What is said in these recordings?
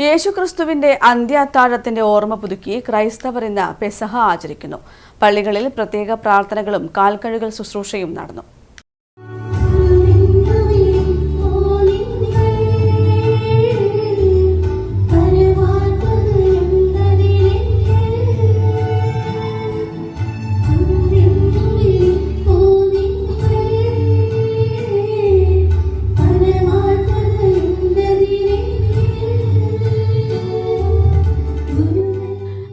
യേശുക്രിസ്തുവിന്റെ അന്ത്യാത്താഴത്തിന്റെ ഓർമ്മ പുതുക്കി ക്രൈസ്തവർ ഇന്ന് പെസഹ ആചരിക്കുന്നു. പള്ളികളിൽ പ്രത്യേക പ്രാർത്ഥനകളും കാൽക്കഴുകൽ ശുശ്രൂഷയും നടന്നു.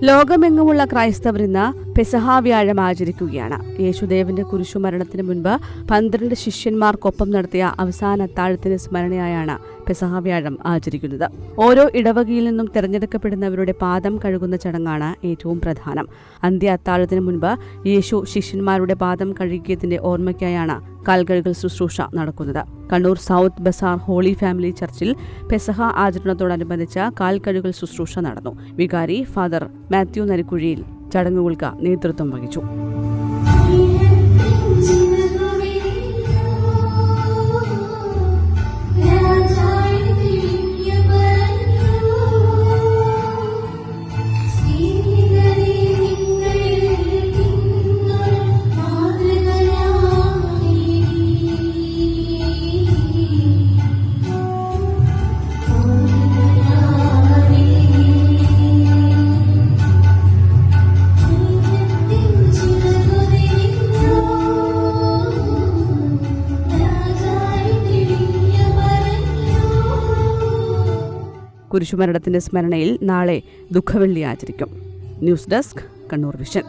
ലോകമെങ്ങുമുള്ള ക്രൈസ്തവർ ഇന്ന് പെസഹ വ്യാഴം ആചരിക്കുകയാണ്. യേശുദേവന്റെ കുരിശുമരണത്തിന് മുൻപ് 12 ശിഷ്യന്മാർക്കൊപ്പം നടത്തിയ അവസാന അത്താഴത്തിന് സ്മരണയായാണ് പെസഹ വ്യാഴം ആചരിക്കുന്നത്. ഓരോ ഇടവകയിൽ നിന്നും തിരഞ്ഞെടുക്കപ്പെടുന്നവരുടെ പാദം കഴുകുന്ന ചടങ്ങാണ് ഏറ്റവും പ്രധാനം. അന്ത്യ അത്താഴത്തിന് മുൻപ് യേശു ശിഷ്യന്മാരുടെ പാദം കഴുകിയതിന്റെ ഓർമ്മയ്ക്കായാണ് കാൽകഴുകൽ ശുശ്രൂഷ നടക്കുന്നത്. Kannur South Bazar holy family ചർച്ചിൽ പെസഹ ആചരണത്തോടനുബന്ധിച്ച് കാൽകഴുകൽ ശുശ്രൂഷ നടന്നു. വികാരി ഫാദർ മാത്യു നരിക്കുഴിയിൽ ചടങ്ങുകൾക്ക് നേതൃത്വം വഹിച്ചു. കുരിശുമരണത്തിന്റെ സ്മരണയിൽ നാളെ ദുഃഖവെള്ളി ആചരിക്കും. News desk, Kannur vision.